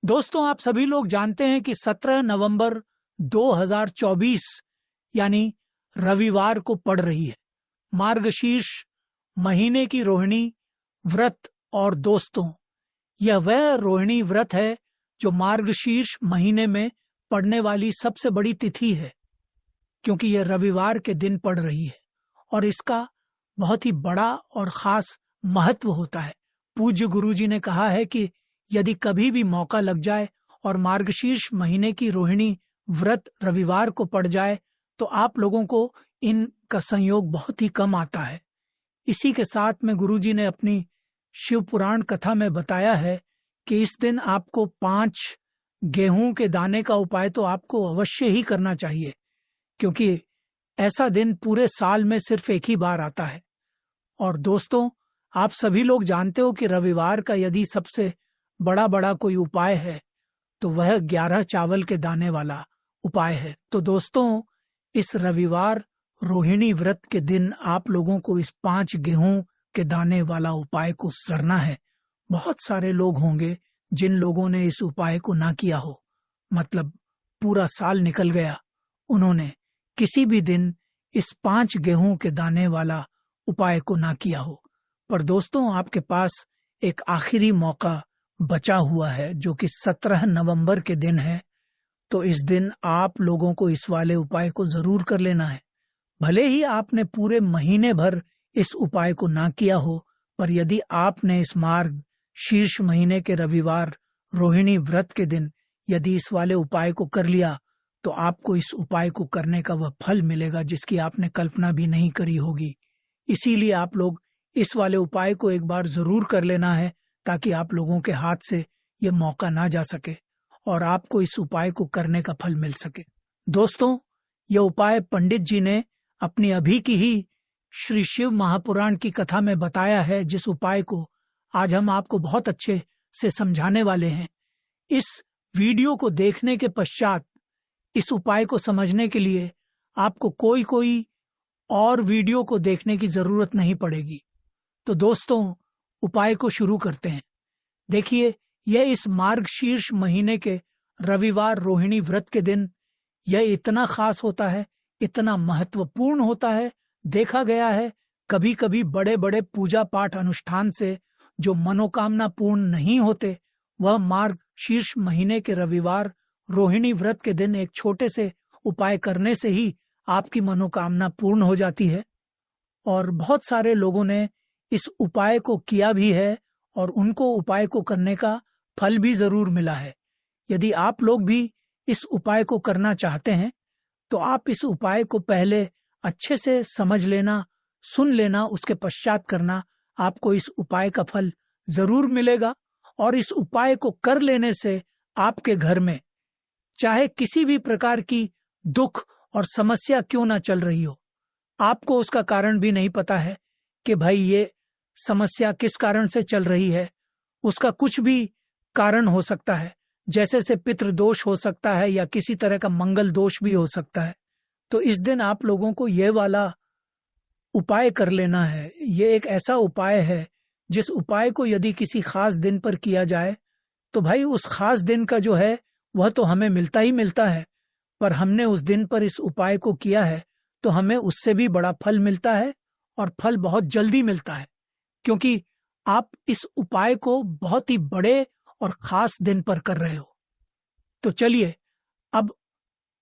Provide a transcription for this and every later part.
दोस्तों, आप सभी लोग जानते हैं कि 17 नवंबर 2024 यानी रविवार को पड़ रही है मार्गशीर्ष महीने की रोहिणी व्रत। और दोस्तों, यह वह रोहिणी व्रत है जो मार्गशीर्ष महीने में पड़ने वाली सबसे बड़ी तिथि है, क्योंकि यह रविवार के दिन पड़ रही है और इसका बहुत ही बड़ा और खास महत्व होता है। पूज्य गुरुजी ने कहा है कि यदि कभी भी मौका लग जाए और मार्गशीर्ष महीने की रोहिणी व्रत रविवार को पड़ जाए तो आप लोगों को इनका संयोग बहुत ही कम आता है। इसी के साथ में गुरुजी ने अपनी शिव पुराण कथा में बताया है कि इस दिन आपको 5 गेहूं के दाने का उपाय तो आपको अवश्य ही करना चाहिए, क्योंकि ऐसा दिन पूरे साल में सिर्फ एक ही बार आता है। और दोस्तों, आप सभी लोग जानते हो कि रविवार का यदि सबसे बड़ा कोई उपाय है तो वह 11 चावल के दाने वाला उपाय है। तो दोस्तों, इस रविवार रोहिणी व्रत के दिन आप लोगों को इस 5 गेहूं के दाने वाला उपाय को करना है। बहुत सारे लोग होंगे जिन लोगों ने इस उपाय को ना किया हो, मतलब पूरा साल निकल गया, उन्होंने किसी भी दिन इस 5 गेहूं के दाने वाला उपाय को ना किया हो। पर दोस्तों, आपके पास एक आखिरी मौका बचा हुआ है जो कि 17 नवंबर के दिन है। तो इस दिन आप लोगों को इस वाले उपाय को जरूर कर लेना है। भले ही आपने पूरे महीने भर इस उपाय को ना किया हो, पर यदि आपने इस मार्ग शीर्ष महीने के रविवार रोहिणी व्रत के दिन यदि इस वाले उपाय को कर लिया तो आपको इस उपाय को करने का वह फल मिलेगा जिसकी आपने कल्पना भी नहीं करी होगी। इसीलिए आप लोग इस वाले उपाय को एक बार जरूर कर लेना है, ताकि आप लोगों के हाथ से ये मौका ना जा सके और आपको इस उपाय को करने का फल मिल सके। दोस्तों, यह उपाय पंडित जी ने अपनी अभी की ही श्री शिव महापुराण की कथा में बताया है, जिस उपाय को आज हम आपको बहुत अच्छे से समझाने वाले हैं। इस वीडियो को देखने के पश्चात इस उपाय को समझने के लिए आपको कोई और वीडियो को देखने की जरूरत नहीं पड़ेगी। तो दोस्तों, उपाय को शुरू करते हैं। देखिए, यह इस मार्गशीर्ष महीने के रविवार रोहिणी व्रत के दिन यह इतना खास होता है, इतना महत्वपूर्ण होता है। देखा गया है कभी कभी बड़े बड़े पूजा पाठ अनुष्ठान से जो मनोकामना पूर्ण नहीं होते, वह मार्गशीर्ष महीने के रविवार रोहिणी व्रत के दिन एक छोटे से उपाय करने से ही आपकी मनोकामना पूर्ण हो जाती है। और बहुत सारे लोगों ने इस उपाय को किया भी है और उनको उपाय को करने का फल भी जरूर मिला है। यदि आप लोग भी इस उपाय को करना चाहते हैं तो आप इस उपाय को पहले अच्छे से समझ लेना, सुन लेना, उसके पश्चात करना। आपको इस उपाय का फल जरूर मिलेगा और इस उपाय को कर लेने से आपके घर में चाहे किसी भी प्रकार की दुख और समस्या क्यों ना चल रही हो, आपको उसका कारण भी नहीं पता है कि भाई ये समस्या किस कारण से चल रही है। उसका कुछ भी कारण हो सकता है, जैसे से पितृदोष हो सकता है या किसी तरह का मंगल दोष भी हो सकता है। तो इस दिन आप लोगों को ये वाला उपाय कर लेना है। ये एक ऐसा उपाय है जिस उपाय को यदि किसी खास दिन पर किया जाए तो भाई उस खास दिन का जो है वह तो हमें मिलता ही मिलता है, पर हमने उस दिन पर इस उपाय को किया है तो हमें उससे भी बड़ा फल मिलता है और फल बहुत जल्दी मिलता है, क्योंकि आप इस उपाय को बहुत ही बड़े और खास दिन पर कर रहे हो। तो चलिए अब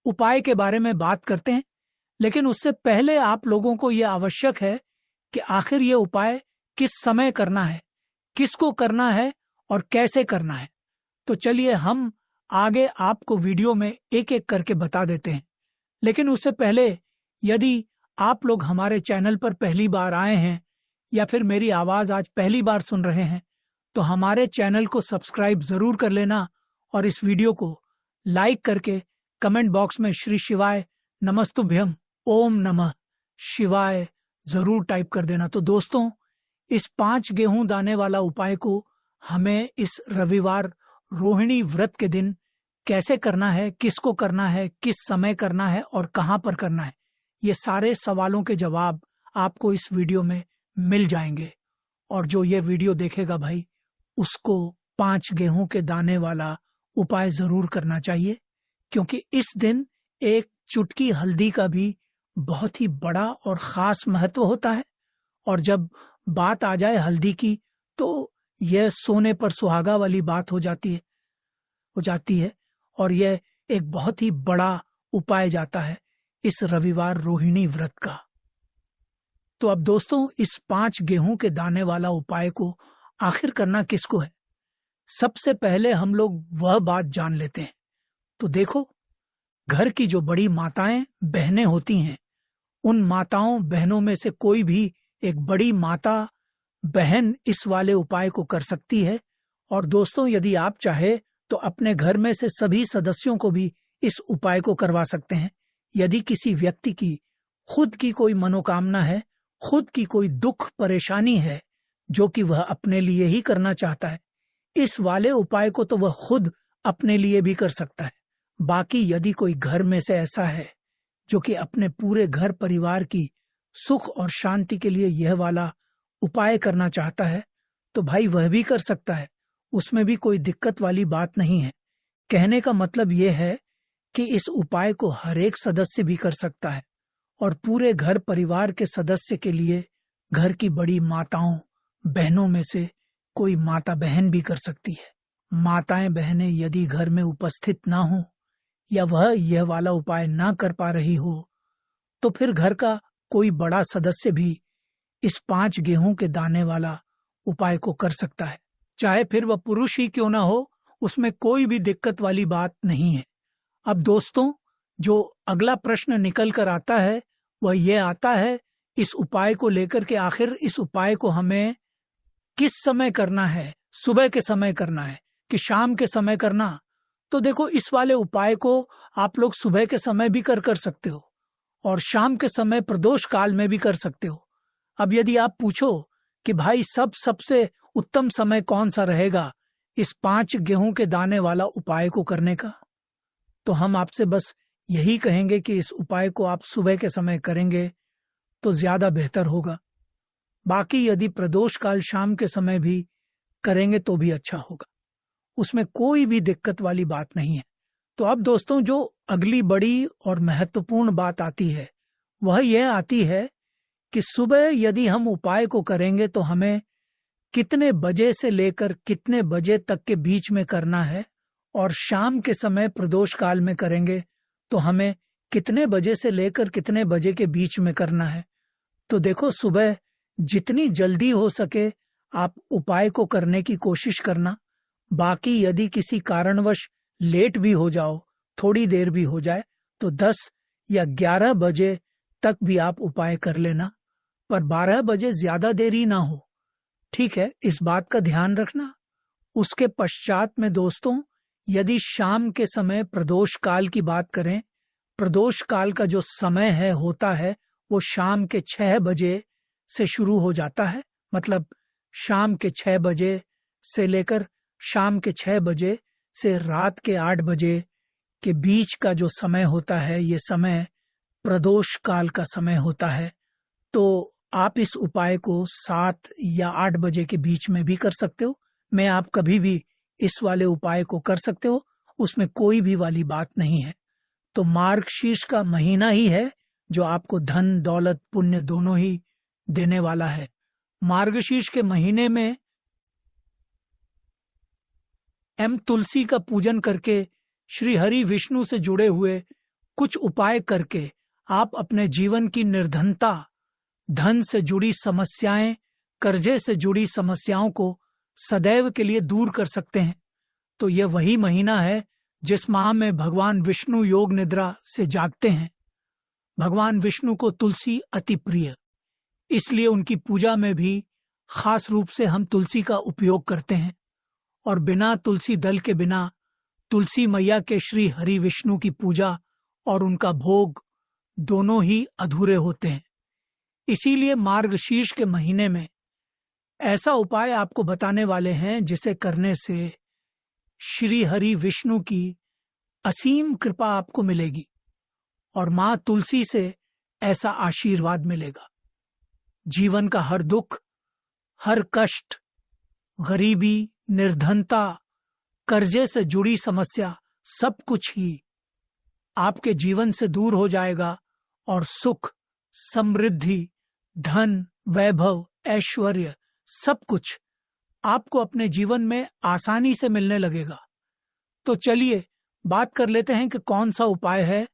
उपाय के बारे में बात करते हैं, लेकिन उससे पहले आप लोगों को यह आवश्यक है कि आखिर ये उपाय किस समय करना है, किसको करना है और कैसे करना है। तो चलिए हम आगे आपको वीडियो में एक एक करके बता देते हैं। लेकिन उससे पहले यदि आप लोग हमारे चैनल पर पहली बार आए हैं या फिर मेरी आवाज़ आज पहली बार सुन रहे हैं तो हमारे चैनल को सब्सक्राइब जरूर कर लेना और इस वीडियो को लाइक करके कमेंट बॉक्स में श्री शिवाय नमस्तुभ्यम ओम नमः शिवाय जरूर टाइप कर देना। तो दोस्तों, इस 5 गेहूं दाने वाला उपाय को हमें इस रविवार रोहिणी व्रत के दिन कैसे करना है, किसको करना है, किस समय करना है और कहां पर करना है, ये सारे सवालों के जवाब आपको इस वीडियो में मिल जाएंगे। और जो ये वीडियो देखेगा भाई, उसको 5 गेहूं के दाने वाला उपाय जरूर करना चाहिए, क्योंकि इस दिन एक चुटकी हल्दी का भी बहुत ही बड़ा और खास महत्व होता है। और जब बात आ जाए हल्दी की, तो यह सोने पर सुहागा वाली बात हो जाती है। और यह एक बहुत ही बड़ा उपाय जाता है इस रविवार रोहिणी व्रत का। तो अब दोस्तों, इस 5 गेहूं के दाने वाला उपाय को आखिर करना किसको है? सबसे पहले हम लोग वह बात जान लेते हैं। तो देखो, घर की जो बड़ी माताएं बहनें होती हैं, उन माताओं बहनों में से कोई भी एक बड़ी माता बहन इस वाले उपाय को कर सकती है। और दोस्तों, यदि आप चाहे तो अपने घर में से सभी सदस्यों को भी इस उपाय को करवा सकते हैं। यदि किसी व्यक्ति की खुद की कोई मनोकामना है, खुद की कोई दुख परेशानी है जो कि वह अपने लिए ही करना चाहता है, इस वाले उपाय को तो वह खुद अपने लिए भी कर सकता है। बाकी यदि कोई घर में से ऐसा है जो कि अपने पूरे घर परिवार की सुख और शांति के लिए यह वाला उपाय करना चाहता है, तो भाई वह भी कर सकता है। उसमें भी कोई दिक्कत वाली बात नहीं है। कहने का मतलब यह है कि इस उपाय को हर एक सदस्य भी कर सकता है, और पूरे घर परिवार के सदस्य के लिए घर की बड़ी माताओं बहनों में से कोई माता बहन भी कर सकती है। माताएं बहनें यदि घर में उपस्थित ना हो या वह यह वाला उपाय ना कर पा रही हो, तो फिर घर का कोई बड़ा सदस्य भी इस 5 गेहूं के दाने वाला उपाय को कर सकता है। चाहे फिर वह पुरुष ही क्यों ना हो, उसमें कोई भी दिक्कत वाली बात नहीं है। अब दोस्तों, जो अगला प्रश्न निकल कर आता है वह यह आता है इस उपाय को लेकर के, आखिर इस उपाय को हमें किस समय करना है? सुबह के समय करना है कि शाम के समय करना? तो देखो, इस वाले उपाय को आप लोग सुबह के समय भी कर सकते हो और शाम के समय प्रदोष काल में भी कर सकते हो। अब यदि आप पूछो कि भाई सबसे उत्तम समय कौन सा रहेगा इस 5 गेहूं के दाने वाला उपाय को करने का, तो हम आपसे बस यही कहेंगे कि इस उपाय को आप सुबह के समय करेंगे तो ज्यादा बेहतर होगा। बाकी यदि प्रदोष काल शाम के समय भी करेंगे तो भी अच्छा होगा, उसमें कोई भी दिक्कत वाली बात नहीं है। तो अब दोस्तों, जो अगली बड़ी और महत्वपूर्ण बात आती है वह यह आती है कि सुबह यदि हम उपाय को करेंगे तो हमें कितने बजे से लेकर कितने बजे तक के बीच में करना है, और शाम के समय प्रदोष काल में करेंगे तो हमें कितने बजे से लेकर कितने बजे के बीच में करना है। तो देखो, सुबह जितनी जल्दी हो सके आप उपाय को करने की कोशिश करना। बाकी यदि किसी कारणवश लेट भी हो जाओ, थोड़ी देर भी हो जाए, तो 10 या 11 बजे तक भी आप उपाय कर लेना, पर 12 बजे ज्यादा देरी ना हो। ठीक है, इस बात का ध्यान रखना। उसके पश्चात में दोस्तों, यदि शाम के समय प्रदोष काल की बात करें, प्रदोष काल का जो समय होता है वो शाम के 6 बजे से शुरू हो जाता है। मतलब शाम के 6 बजे से लेकर शाम के 6 बजे से रात के 8 बजे के बीच का जो समय होता है, ये समय प्रदोष काल का समय होता है। तो आप इस उपाय को 7 या 8 बजे के बीच में भी कर सकते हो। मैं आप कभी भी इस वाले उपाय को कर सकते हो, उसमें कोई भी वाली बात नहीं है। तो मार्गशीर्ष का महीना ही है जो आपको धन दौलत पुण्य दोनों ही देने वाला है। मार्गशीर्ष के महीने में तुलसी का पूजन करके, श्री हरि विष्णु से जुड़े हुए कुछ उपाय करके आप अपने जीवन की निर्धनता, धन से जुड़ी समस्याएं, कर्जे से जुड़ी समस्याओं को सदैव के लिए दूर कर सकते हैं। तो यह वही महीना है जिस माह में भगवान विष्णु योग निद्रा से जागते हैं। भगवान विष्णु को तुलसी अति प्रिय, इसलिए उनकी पूजा में भी खास रूप से हम तुलसी का उपयोग करते हैं। और बिना तुलसी दल के बिना तुलसी मैया के श्री हरि विष्णु की पूजा और उनका भोग दोनों ही अधूरे होते हैं। इसीलिए मार्गशीर्ष के महीने में ऐसा उपाय आपको बताने वाले हैं जिसे करने से श्री हरि विष्णु की असीम कृपा आपको मिलेगी और मां तुलसी से ऐसा आशीर्वाद मिलेगा। जीवन का हर दुख, हर कष्ट, गरीबी, निर्धनता, कर्जे से जुड़ी समस्या, सब कुछ ही आपके जीवन से दूर हो जाएगा और सुख, समृद्धि, धन, वैभव, ऐश्वर्य, सब कुछ आपको अपने जीवन में आसानी से मिलने लगेगा। तो चलिए बात कर लेते हैं कि कौन सा उपाय है,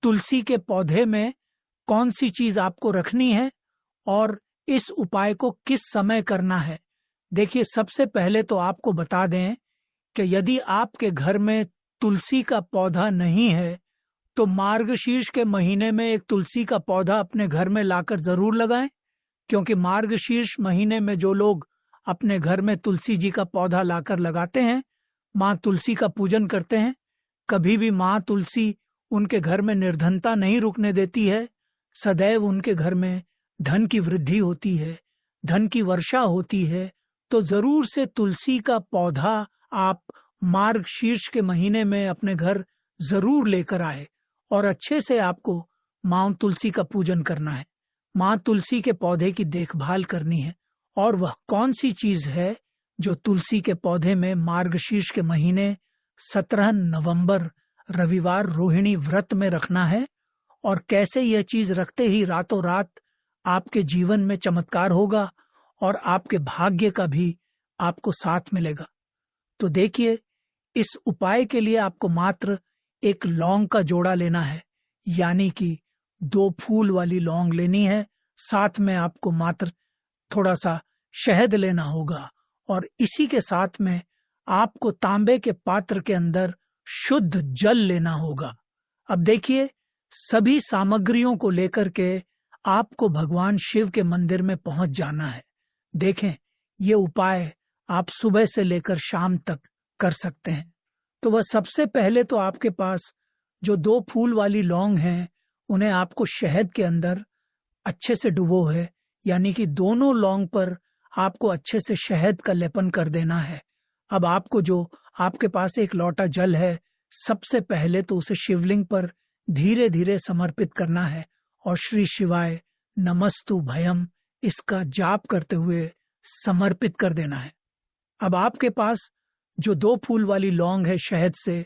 तुलसी के पौधे में कौन सी चीज आपको रखनी है और इस उपाय को किस समय करना है। देखिए, सबसे पहले तो आपको बता दें कि यदि आपके घर में तुलसी का पौधा नहीं है तो मार्गशीर्ष के महीने में एक तुलसी का पौधा अपने घर में लाकर जरूर लगाएं, क्योंकि मार्गशीर्ष महीने में जो लोग अपने घर में तुलसी जी का पौधा लाकर लगाते हैं, माँ तुलसी का पूजन करते हैं, कभी भी माँ तुलसी उनके घर में निर्धनता नहीं रुकने देती है। सदैव उनके घर में धन की वृद्धि होती है, धन की वर्षा होती है। तो जरूर से तुलसी का पौधा आप मार्गशीर्ष के महीने में अपने घर जरूर लेकर आए और अच्छे से आपको माँ तुलसी का पूजन करना है, माँ तुलसी के पौधे की देखभाल करनी है। और वह कौन सी चीज है जो तुलसी के पौधे में मार्गशीर्ष के महीने 17 नवंबर रविवार रोहिणी व्रत में रखना है, और कैसे यह चीज रखते ही रातों रात आपके जीवन में चमत्कार होगा और आपके भाग्य का भी आपको साथ मिलेगा। तो देखिए, इस उपाय के लिए आपको मात्र एक लौंग का जोड़ा लेना है, यानी कि 2 फूल वाली लौंग लेनी है। साथ में आपको मात्र थोड़ा सा शहद लेना होगा और इसी के साथ में आपको तांबे के पात्र के अंदर शुद्ध जल लेना होगा। अब देखिए, सभी सामग्रियों को लेकर के आपको भगवान शिव के मंदिर में पहुंच जाना है। देखें, ये उपाय आप सुबह से लेकर शाम तक कर सकते हैं। तो वह सबसे पहले तो आपके पास जो 2 फूल वाली लौंग हैं, उन्हें आपको शहद के अंदर अच्छे से डुबो है, यानी कि दोनों लौंग पर आपको अच्छे से शहद का लेपन कर देना है। अब आपको जो आपके पास एक लोटा जल है, सबसे पहले तो उसे शिवलिंग पर धीरे धीरे समर्पित करना है और श्री शिवाय नमस्तु भयम इसका जाप करते हुए समर्पित कर देना है। अब आपके पास जो 2 फूल वाली लौंग है शहद से,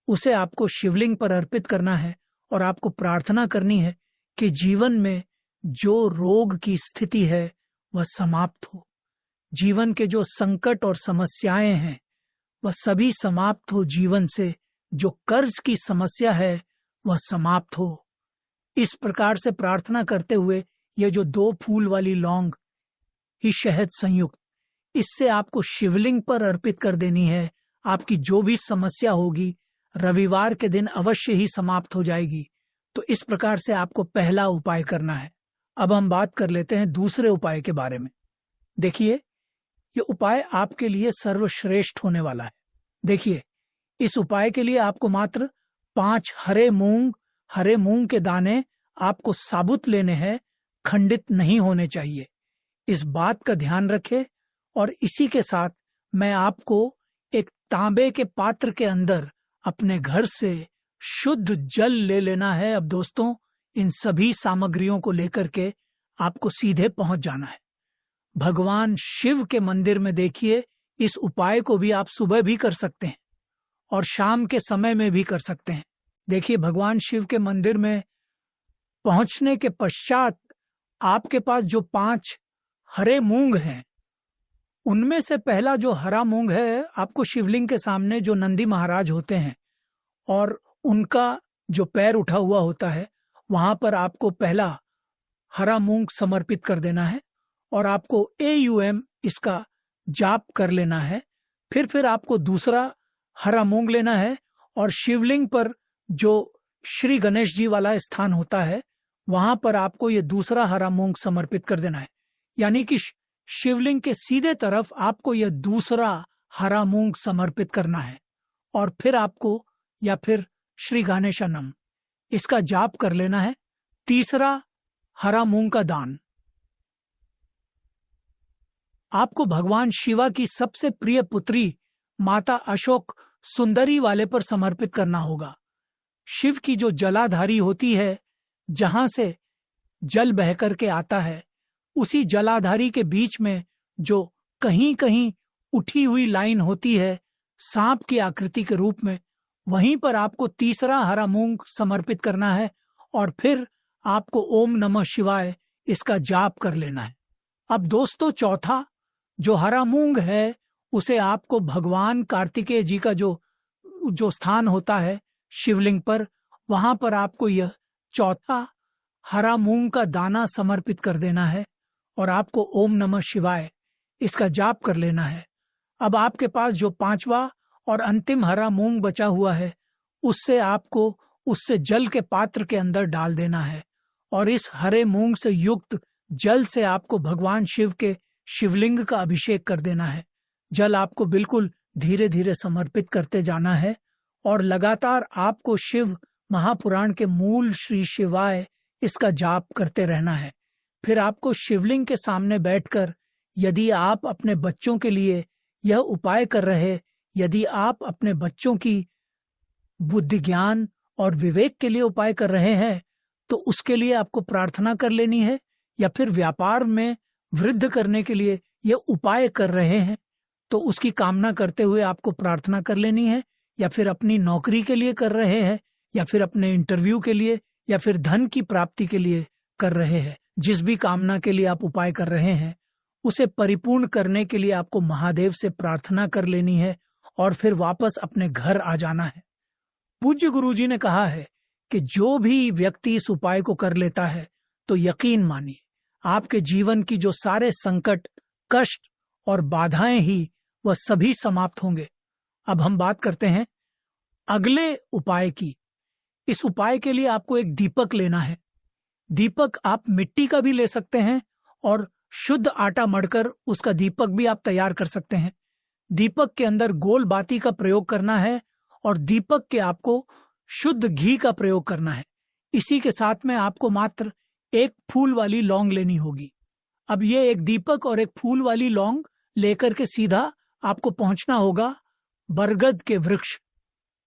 उसे आपको शिवलिंग पर अर्पित करना है और आपको प्रार्थना करनी है कि जीवन में जो रोग की स्थिति है वह समाप्त हो, जीवन के जो संकट और समस्याएं हैं वह सभी समाप्त हो, जीवन से जो कर्ज की समस्या है वह समाप्त हो। इस प्रकार से प्रार्थना करते हुए ये जो 2 फूल वाली लौंग ही शहद संयुक्त, इससे आपको शिवलिंग पर अर्पित कर देनी है। आपकी जो भी समस्या होगी रविवार के दिन अवश्य ही समाप्त हो जाएगी। तो इस प्रकार से आपको पहला उपाय करना है। अब हम बात कर लेते हैं दूसरे उपाय के बारे में। देखिए, ये उपाय आपके लिए सर्वश्रेष्ठ होने वाला है। देखिए, इस उपाय के लिए आपको मात्र 5 हरे मूंग के दाने आपको साबुत लेने हैं, खंडित नहीं होने चाहिए। इस बात का ध्यान रखें। और इसी के साथ मैं आपको एक तांबे के पात्र के अंदर अपने घर से शुद्ध जल ले लेना है। अब दोस्तों, इन सभी सामग्रियों को लेकर के आपको सीधे पहुंच जाना है भगवान शिव के मंदिर में। देखिए, इस उपाय को भी आप सुबह भी कर सकते हैं और शाम के समय में भी कर सकते हैं। देखिए, भगवान शिव के मंदिर में पहुंचने के पश्चात आपके पास जो 5 हरे मूंग हैं, उनमें से पहला जो हरा मूंग है, आपको शिवलिंग के सामने जो नंदी महाराज होते हैं और उनका जो पैर उठा हुआ होता है, वहां पर आपको पहला हरा मूंग समर्पित कर देना है और आपको AUM इसका जाप कर लेना है। फिर आपको दूसरा हरा मूंग लेना है और शिवलिंग पर जो श्री गणेश जी वाला स्थान होता है, वहां पर आपको ये दूसरा हरा मूंग समर्पित कर देना है। यानी कि शिवलिंग के सीधे तरफ आपको यह दूसरा हरा मूंग समर्पित करना है और फिर आपको या फिर श्री गणेशानम इसका जाप कर लेना है। तीसरा हरा मूंग का दान आपको भगवान शिवा की सबसे प्रिय पुत्री माता अशोक सुंदरी वाले पर समर्पित करना होगा। शिव की जो जलाधारी होती है, जहां से जल बह करके आता है, उसी जलाधारी के बीच में जो कहीं कहीं उठी हुई लाइन होती है, सांप की आकृति के रूप में। वहीं पर आपको तीसरा हरा मूंग समर्पित करना है और फिर आपको ओम नमः शिवाय इसका जाप कर लेना है। अब दोस्तों, चौथा जो हरा मूंग है उसे आपको भगवान कार्तिकेय जी का जो स्थान होता है शिवलिंग पर, वहां पर आपको यह चौथा हरा मूंग का दाना समर्पित कर देना है और आपको ओम नमः शिवाय इसका जाप कर लेना है। अब आपके पास जो पांचवा और अंतिम हरा मूंग बचा हुआ है उससे जल के पात्र के अंदर डाल देना है और इस हरे मूंग से युक्त जल से आपको भगवान शिव के शिवलिंग का अभिषेक कर देना है। जल आपको बिल्कुल धीरे धीरे समर्पित करते जाना है और लगातार आपको शिव महापुराण के मूल श्री शिवाय इसका जाप करते रहना है। फिर आपको शिवलिंग के सामने बैठकर, यदि आप अपने बच्चों के लिए यह उपाय कर रहे, यदि आप अपने बच्चों की बुद्धि ज्ञान और विवेक के लिए उपाय कर रहे हैं तो उसके लिए आपको प्रार्थना कर लेनी है, या फिर व्यापार में वृद्धि करने के लिए यह उपाय कर रहे हैं तो उसकी कामना करते हुए आपको प्रार्थना कर लेनी है, या फिर अपनी नौकरी के लिए कर रहे हैं, या फिर अपने इंटरव्यू के लिए, या फिर धन की प्राप्ति के लिए कर रहे हैं। जिस भी कामना के लिए आप उपाय कर रहे हैं उसे परिपूर्ण करने के लिए आपको महादेव से प्रार्थना कर लेनी है और फिर वापस अपने घर आ जाना है। पूज्य गुरुजी ने कहा है कि जो भी व्यक्ति इस उपाय को कर लेता है तो यकीन मानिए आपके जीवन की जो सारे संकट, कष्ट और बाधाएं ही वह सभी समाप्त होंगे। अब हम बात करते हैं अगले उपाय की। इस उपाय के लिए आपको एक दीपक लेना है। दीपक आप मिट्टी का भी ले सकते हैं और शुद्ध आटा मढ़कर उसका दीपक भी आप तैयार कर सकते हैं। दीपक के अंदर गोल बाती का प्रयोग करना है और दीपक के आपको शुद्ध घी का प्रयोग करना है। इसी के साथ में आपको मात्र एक फूल वाली लौंग लेनी होगी। अब ये एक दीपक और एक फूल वाली लौंग लेकर के सीधा आपको पहुंचना होगा बरगद के वृक्ष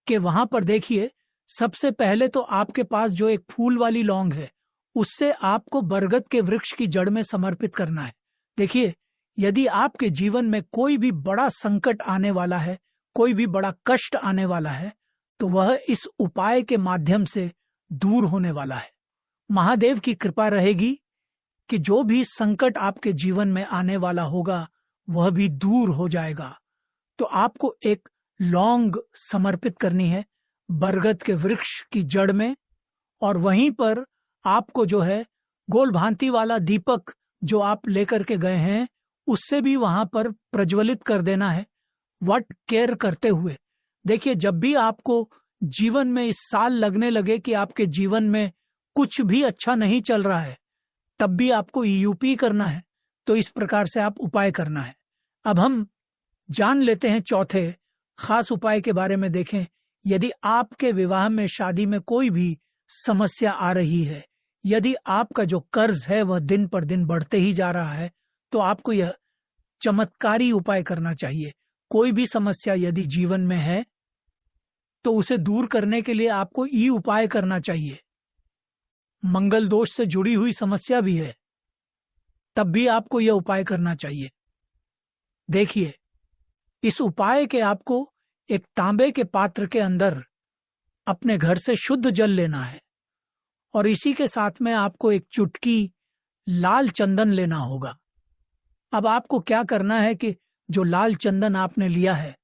के। वहां पर देखिए, सबसे पहले तो आपके पास जो एक फूल वाली लौंग है उससे आपको बरगद के वृक्ष की जड़ में समर्पित करना है। देखिए, यदि आपके जीवन में कोई भी बड़ा संकट आने वाला है, कोई भी बड़ा कष्ट आने वाला है, तो वह इस उपाय के माध्यम से दूर होने वाला है। महादेव की कृपा रहेगी कि जो भी संकट आपके जीवन में आने वाला होगा वह भी दूर हो जाएगा। तो आपको एक लौंग समर्पित करनी है बरगद के वृक्ष की जड़ में, और वहीं पर आपको जो है गोल भांति वाला दीपक जो आप लेकर के गए हैं उससे भी वहां पर प्रज्वलित कर देना है, वट केयर करते हुए। देखिए, जब भी आपको जीवन में इस साल लगने लगे कि आपके जीवन में कुछ भी अच्छा नहीं चल रहा है, तब भी आपको ईयूपी करना है। तो इस प्रकार से आप उपाय करना है। अब हम जान लेते हैं चौथे खास उपाय के बारे में। देखें, यदि आपके विवाह में, शादी में कोई भी समस्या आ रही है, यदि आपका जो कर्ज है वह दिन पर दिन बढ़ते ही जा रहा है, तो आपको यह चमत्कारी उपाय करना चाहिए। कोई भी समस्या यदि जीवन में है तो उसे दूर करने के लिए आपको ये उपाय करना चाहिए। मंगल दोष से जुड़ी हुई समस्या भी है, तब भी आपको यह उपाय करना चाहिए। देखिए, इस उपाय के आपको एक तांबे के पात्र के अंदर अपने घर से शुद्ध जल लेना है और इसी के साथ में आपको एक चुटकी लाल चंदन लेना होगा। अब आपको क्या करना है कि जो लाल चंदन आपने लिया है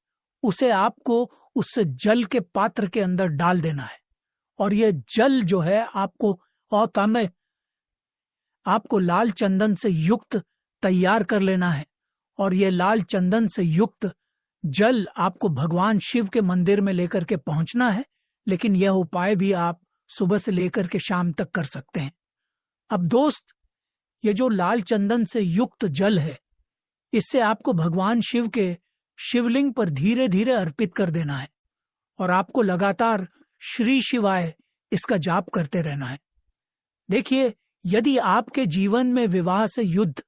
उसे आपको उससे जल के पात्र के अंदर डाल देना है, और यह जल जो है आपको लाल चंदन से युक्त तैयार कर लेना है, और यह लाल चंदन से युक्त जल आपको भगवान शिव के मंदिर में लेकर के पहुंचना है। लेकिन यह उपाय भी आप सुबह से लेकर के शाम तक कर सकते हैं। अब दोस्त, ये जो लाल चंदन से युक्त जल है, इससे आपको भगवान शिव के शिवलिंग पर धीरे धीरे अर्पित कर देना है और आपको लगातार श्री शिवाय इसका जाप करते रहना है। देखिए, यदि आपके जीवन में विवाह से युद्ध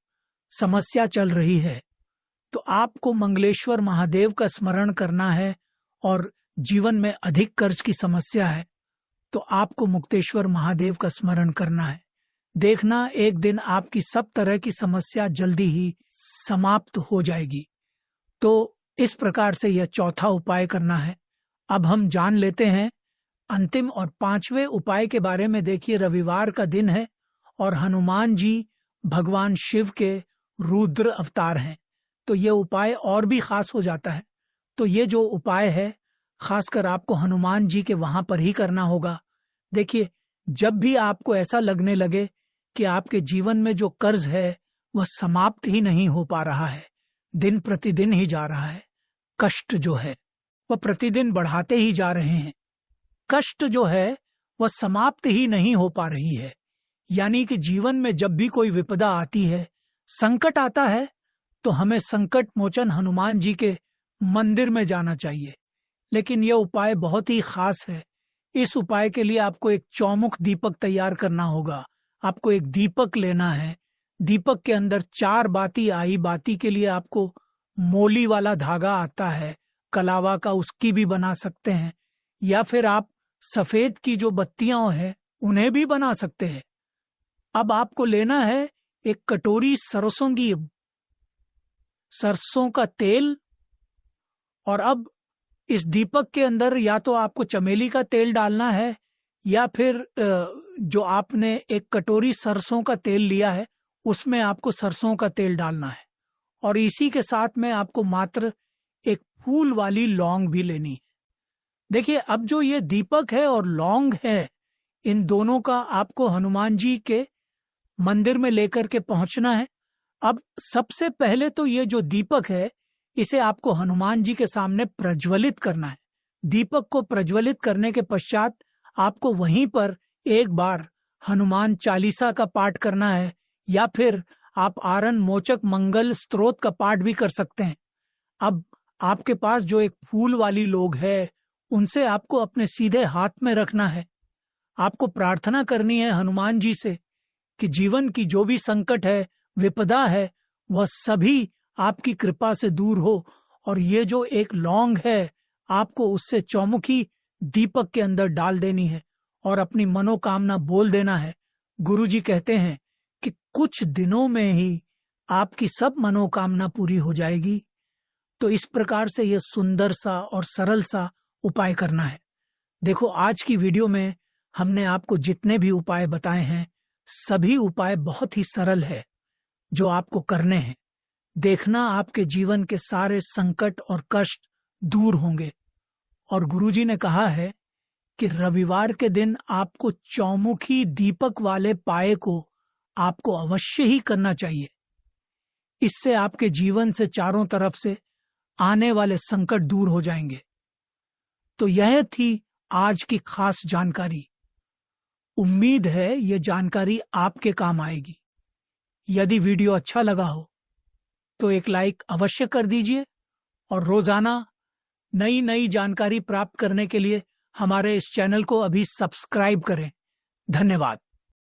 समस्या चल रही है तो आपको मंगलेश्वर महादेव का स्मरण करना है, और जीवन में अधिक कर्ज की समस्या है तो आपको मुक्तेश्वर महादेव का स्मरण करना है। देखना, एक दिन आपकी सब तरह की समस्या जल्दी ही समाप्त हो जाएगी। तो इस प्रकार से यह चौथा उपाय करना है। अब हम जान लेते हैं अंतिम और 5वें उपाय के बारे में। देखिए, रविवार का दिन है और हनुमान जी भगवान शिव के रुद्र अवतार हैं, तो ये उपाय और भी खास हो जाता है। तो ये जो उपाय है खासकर आपको हनुमान जी के वहां पर ही करना होगा। देखिए, जब भी आपको ऐसा लगने लगे कि आपके जीवन में जो कर्ज है वह समाप्त ही नहीं हो पा रहा है, दिन प्रतिदिन ही जा रहा है, कष्ट जो है वह प्रतिदिन बढ़ाते ही जा रहे हैं, कष्ट जो है वह समाप्त ही नहीं हो पा रही है, यानी कि जीवन में जब भी कोई विपदा आती है, संकट आता है, तो हमें संकट मोचन हनुमान जी के मंदिर में जाना चाहिए। लेकिन यह उपाय बहुत ही खास है। इस उपाय के लिए आपको एक चौमुख दीपक तैयार करना होगा। आपको एक दीपक लेना है, दीपक के अंदर 4 बाती आई, बाती के लिए आपको मोली वाला धागा आता है, कलावा का, उसकी भी बना सकते हैं, या फिर आप सफेद की जो बत्तियां हैं उन्हें भी बना सकते हैं। अब आपको लेना है एक कटोरी सरसों का तेल, और अब इस दीपक के अंदर या तो आपको चमेली का तेल डालना है, या फिर जो आपने एक कटोरी सरसों का तेल लिया है उसमें आपको सरसों का तेल डालना है। और इसी के साथ में आपको मात्र एक फूल वाली लौंग भी लेनी है। देखिए, अब जो ये दीपक है और लौंग है, इन दोनों का आपको हनुमान जी के मंदिर में लेकर के पहुंचना है। अब सबसे पहले तो ये जो दीपक है इसे आपको हनुमान जी के सामने प्रज्वलित करना है। दीपक को प्रज्वलित करने के पश्चात आपको वहीं पर एक बार हनुमान चालीसा का पाठ करना है, या फिर आप आरन मोचक मंगल स्तोत्र का पाठ भी कर सकते हैं। अब आपके पास जो एक फूल वाली लोग है उनसे आपको अपने सीधे हाथ में रखना है। आपको प्रार्थना करनी है हनुमान जी से कि जीवन की जो भी संकट है, विपदा है, वह सभी आपकी कृपा से दूर हो। और ये जो एक लौंग है आपको उससे चौमुखी दीपक के अंदर डाल देनी है और अपनी मनोकामना बोल देना है। गुरुजी कहते हैं कि कुछ दिनों में ही आपकी सब मनोकामना पूरी हो जाएगी। तो इस प्रकार से यह सुंदर सा और सरल सा उपाय करना है। देखो, आज की वीडियो में हमने आपको जितने भी उपाय बताए हैं, सभी उपाय बहुत ही सरल है जो आपको करने हैं। देखना, आपके जीवन के सारे संकट और कष्ट दूर होंगे। और गुरुजी ने कहा है कि रविवार के दिन आपको चौमुखी दीपक वाले पाए को आपको अवश्य ही करना चाहिए। इससे आपके जीवन से चारों तरफ से आने वाले संकट दूर हो जाएंगे। तो यह थी आज की खास जानकारी। उम्मीद है यह जानकारी आपके काम आएगी। यदि वीडियो अच्छा लगा हो तो एक लाइक अवश्य कर दीजिए, और रोजाना नई नई जानकारी प्राप्त करने के लिए हमारे इस चैनल को अभी सब्सक्राइब करें। धन्यवाद।